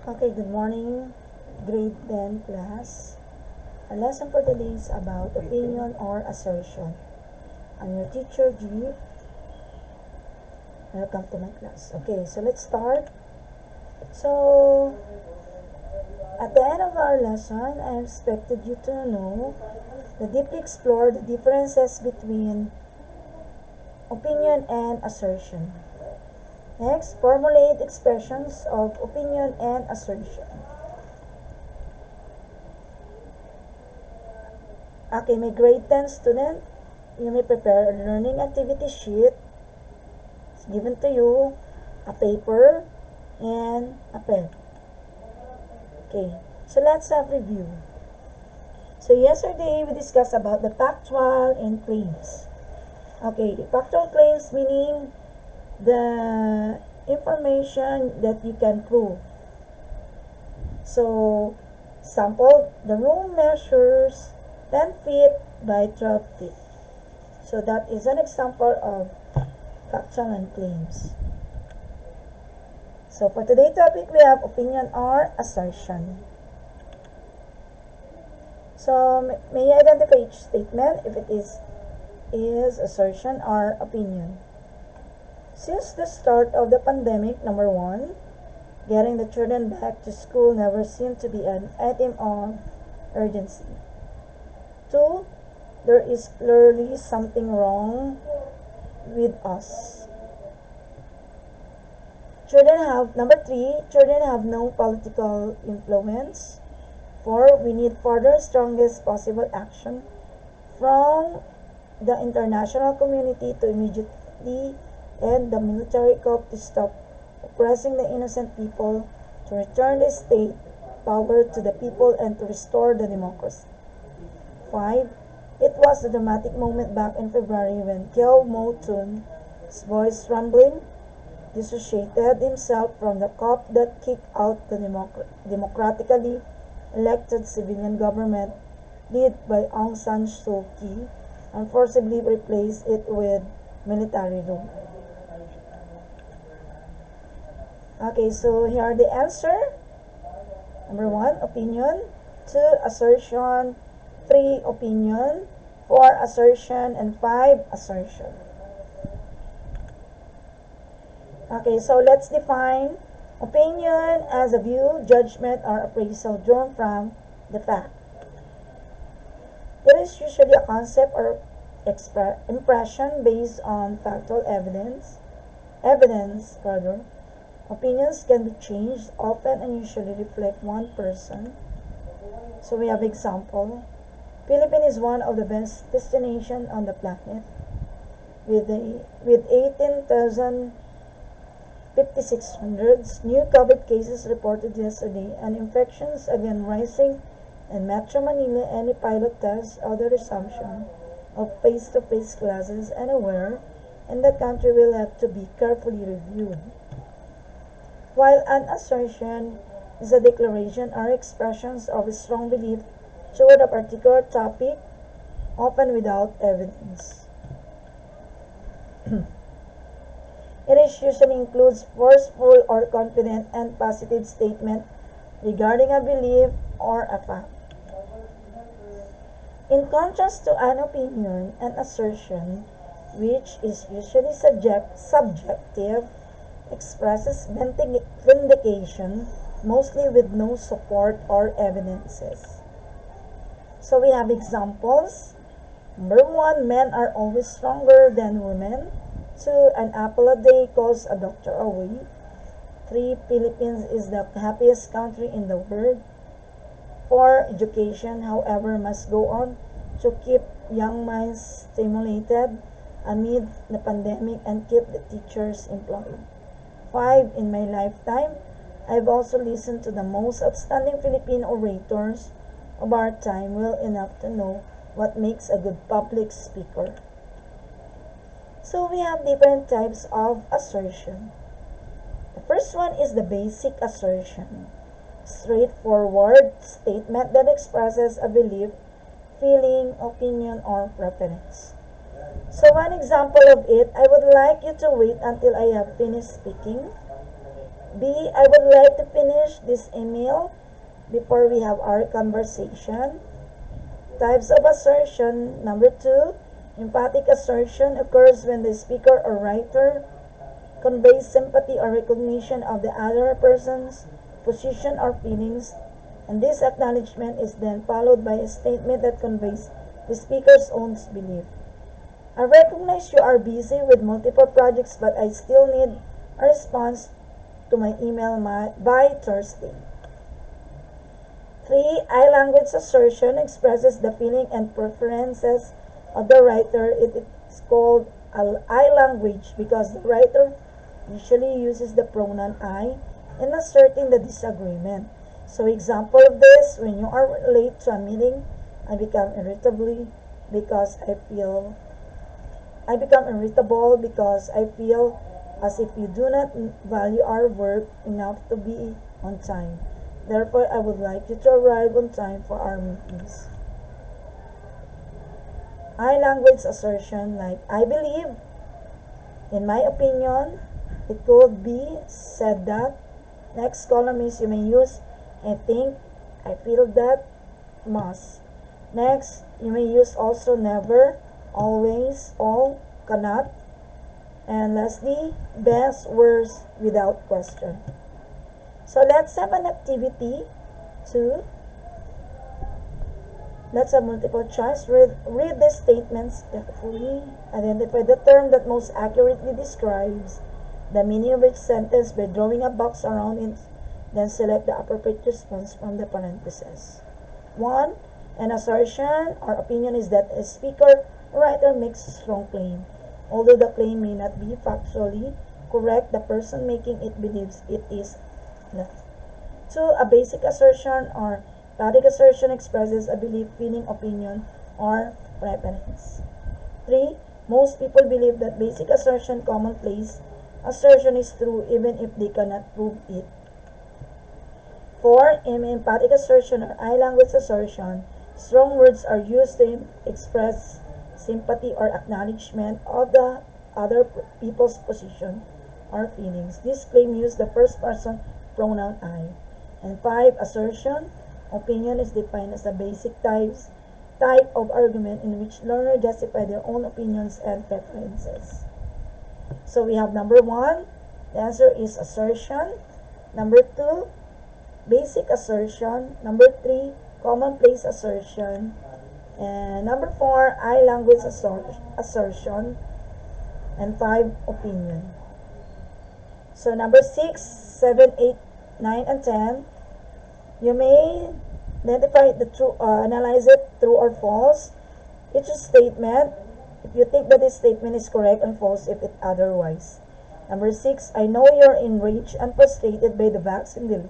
Okay, good morning, grade 10 class. Our lesson for today is about opinion or assertion. I'm your teacher, G. Welcome to my class. Okay, so let's start. So, at the end of our lesson, I expected you to know to deeply explore the differences between opinion and assertion. Next, formulate expressions of opinion and assertion. Okay, my grade 10 student, you may prepare a learning activity sheet. It's given to you, a paper, and a pen. Okay, so let's have review. So yesterday, we discussed about the factual and claims. Okay, factual claims meaning the information that you can prove. So, sample, the room measures 10 feet by 12 feet. So that is an example of factual and claims. So for today's topic, we have opinion or assertion. So may you identify each statement if it is assertion or opinion. Since the start of the pandemic, number 1, getting the children back to school never seemed to be an item of urgency. 2, there is clearly something wrong with us. Number 3, children have no political influence. 4, we need further strongest possible action from the international community to immediately end the military coup to stop oppressing the innocent people, to return the state power to the people, and to restore the democracy. 5. It was a dramatic moment back in February when Keo Motun's voice rumbling dissociated himself from the coup that kicked out the democratically elected civilian government led by Aung San Suu Kyi and forcibly replaced it with military rule. Okay, so here are the answer. Number 1, opinion. 2, assertion. 3, opinion. 4, assertion. And 5, assertion. Okay, so let's define opinion as a view, judgment, or appraisal drawn from the fact. It is usually a concept or impression based on factual evidence. Opinions can be changed, often and usually reflect one person. So we have example. Philippines is one of the best destinations on the planet with 18,506 new COVID cases reported yesterday and infections again rising in Metro Manila. Any pilot test or the resumption of face-to-face classes anywhere in the country will have to be carefully reviewed. While an assertion is a declaration or expressions of a strong belief toward a particular topic, often without evidence. It usually includes forceful or confident and positive statement regarding a belief or a fact. In contrast to an opinion, an assertion, which is usually subjective, expresses vindication, mostly with no support or evidences. So we have examples. Number 1, men are always stronger than women. 2, an apple a day calls a doctor away. 3, Philippines is the happiest country in the world. 4, education, however, must go on to keep young minds stimulated amid the pandemic and keep the teachers employed. 5, in my lifetime, I've also listened to the most outstanding Philippine orators of our time well enough to know what makes a good public speaker. So we have different types of assertion. The first one is the basic assertion. Straightforward statement that expresses a belief, feeling, opinion, or preference. So one example of it, I would like you to wait until I have finished speaking. B, I would like to finish this email before we have our conversation. Types of assertion. Number 2, emphatic assertion occurs when the speaker or writer conveys sympathy or recognition of the other person's position or feelings, and this acknowledgement is then followed by a statement that conveys the speaker's own belief. I recognize you are busy with multiple projects, but I still need a response to my email by Thursday. 3. I language assertion expresses the feeling and preferences of the writer. It is called I language because the writer usually uses the pronoun I in asserting the disagreement. So example of this, when you are late to a meeting, I become irritable because I feel as if you do not value our work enough to be on time. Therefore, I would like you to arrive on time for our meetings. I language assertion like I believe, in my opinion, it could be said that. Next column is you may use I think, I feel that, must. Next, you may use also never, always, all, cannot. And lastly, best, worst, without question. So let's have an activity to let's have multiple choice. Read the statements carefully. Identify the term that most accurately describes the meaning of each sentence by drawing a box around it. Then select the appropriate response from the parentheses. 1. An assertion or opinion is that a speaker or writer makes a strong claim. Although the claim may not be factually correct, the person making it believes it is not. 2. A basic assertion or emphatic assertion expresses a belief, feeling, opinion, or preference. 3. Most people believe that basic assertion, commonplace assertion is true even if they cannot prove it. 4. In emphatic assertion or I language assertion, strong words are used to express sympathy or acknowledgement of the other people's position or feelings. This claim uses the first person pronoun I. And 5. Assertion. Opinion is defined as a basic type of argument in which learners justify their own opinions and preferences. So we have number 1, the answer is assertion. Number 2, basic assertion. Number 3, commonplace assertion. And number 4, I language assertion. And 5, opinion. So number 6, 7, 8, 9, and 10, you may identify the true, analyze it true or false. Each statement, if you think that this statement is correct, and false if it otherwise. Number 6, I know you're enraged and frustrated by the vaccine delay,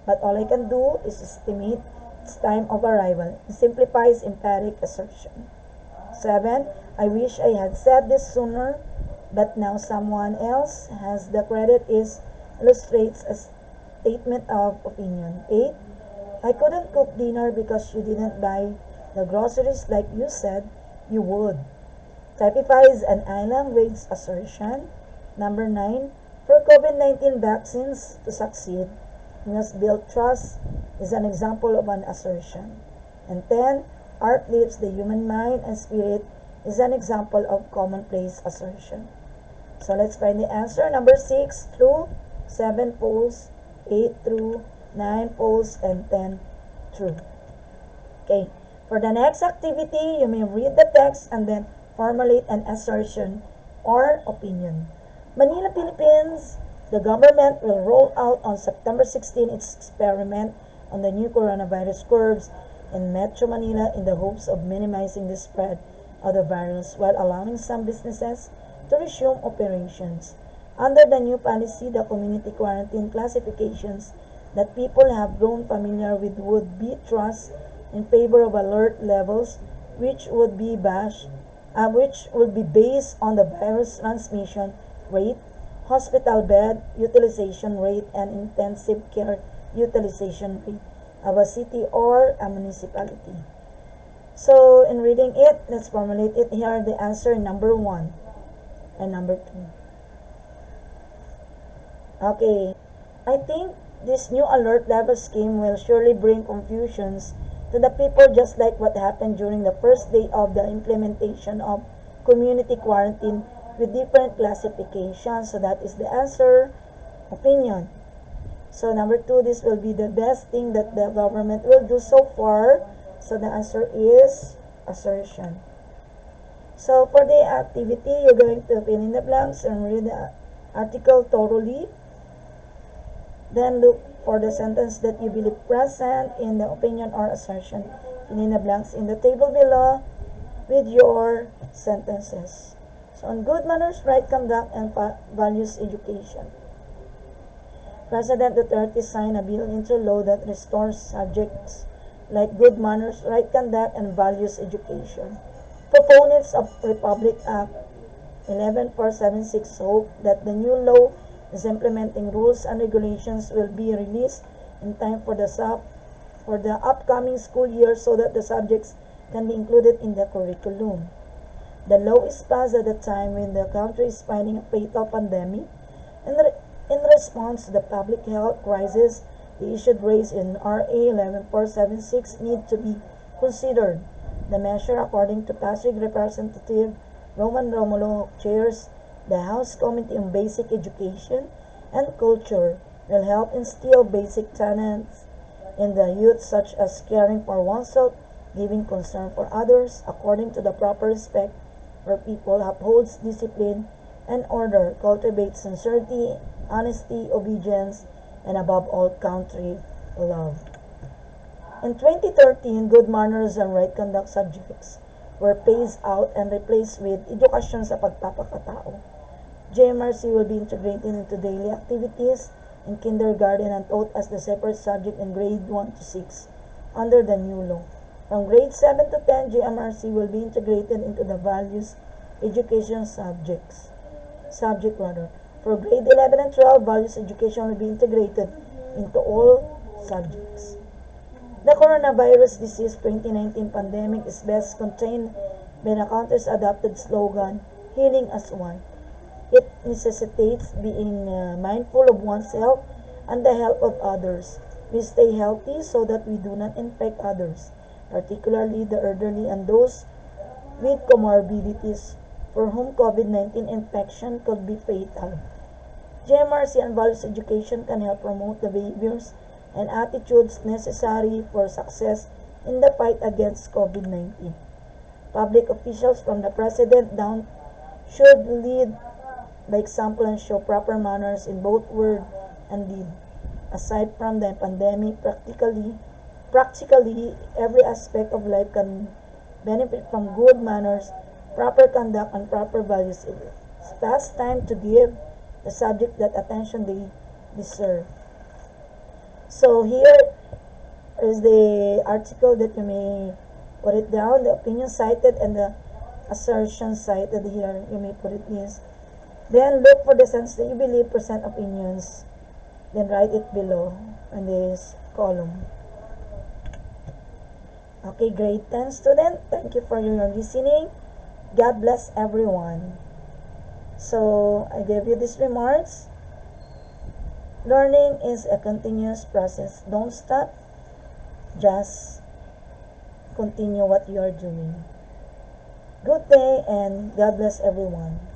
but all I can do is estimate its time of arrival. It simplifies emphatic assertion. 7, I wish I had said this sooner, but now someone else has the credit. Is illustrates a statement of opinion. 8, I couldn't cook dinner because you didn't buy the groceries like you said you would. Typifies an I language assertion. Number 9, for COVID-19 vaccines to succeed, we must build trust is an example of an assertion. And 10, art lifts the human mind and spirit is an example of commonplace assertion. So let's find the answer. Number 6, true, 7, false, 8, true, 9, false, and 10, true. Okay. For the next activity, you may read the text and then formulate an assertion or opinion. Manila, Philippines, the government will roll out on September 16 its experiment on the new coronavirus curves in Metro Manila in the hopes of minimizing the spread of the virus while allowing some businesses to resume operations. Under the new policy, the community quarantine classifications that people have grown familiar with would be thrust in favor of alert levels, which would be based on the virus transmission rate, hospital bed utilization rate, and intensive care utilization rate of a city or a municipality. So in reading it, let's formulate it here. The answer number 1 and number 2. Okay. I think this new alert level scheme will surely bring confusions to the people, just like what happened during the first day of the implementation of community quarantine with different classifications. So that is the answer, opinion. So number 2, this will be the best thing that the government will do so far. So the answer is assertion. So for the activity, you're going to fill in the blanks and read the article thoroughly. Then look for the sentence that you believe present in the opinion or assertion. Fill in the blanks in the table below with your sentences. So on good manners, right conduct, and values education. President Duterte signed a bill into law that restores subjects like good manners, right conduct, and values education. Proponents of Republic Act 11476 hope that the new law is implementing rules and regulations will be released in time for the upcoming school year so that the subjects can be included in the curriculum. The law is passed at a time when the country is fighting a fatal pandemic. In response to the public health crisis, the issues raised in RA 11476 need to be considered. The measure, according to Pasig Representative Roman Romulo, chairs the House Committee on Basic Education and Culture, will help instill basic tenets in the youth, such as caring for oneself, giving concern for others, according to the proper respect for people, upholds discipline and order, cultivates sincerity, honesty, obedience, and above all, country love. In 2013, good manners and right conduct subjects were phased out and replaced with edukasyon sa pagpapakatao. JMRC will be integrated into daily activities in kindergarten and taught as the separate subject in grade 1 to 6 under the new law. From grade 7 to 10, JMRC will be integrated into the values education subject. For grade 11 and 12, values education will be integrated into all subjects. The coronavirus disease 2019 pandemic is best contained by the country's adopted slogan, Healing as One. It necessitates being mindful of oneself and the health of others. We stay healthy so that we do not infect others, particularly the elderly and those with comorbidities for whom COVID-19 infection could be fatal. JMRC and values education can help promote the behaviors and attitudes necessary for success in the fight against COVID-19. Public officials from the President down should lead by example and show proper manners in both word and deed. Aside from the pandemic, practically every aspect of life can benefit from good manners, proper conduct, and proper values. It's past time to give the subject that attention they deserve. So here is the article that you may put it down, the opinion cited and the assertion cited here. You may put it this. Then look for the sentence that you believe present opinions. Then write it below in this column. Okay, grade 10 student, thank you for your listening. God bless everyone. So I gave you these remarks. Learning is a continuous process. Don't stop. Just continue what you are doing. Good day and God bless everyone.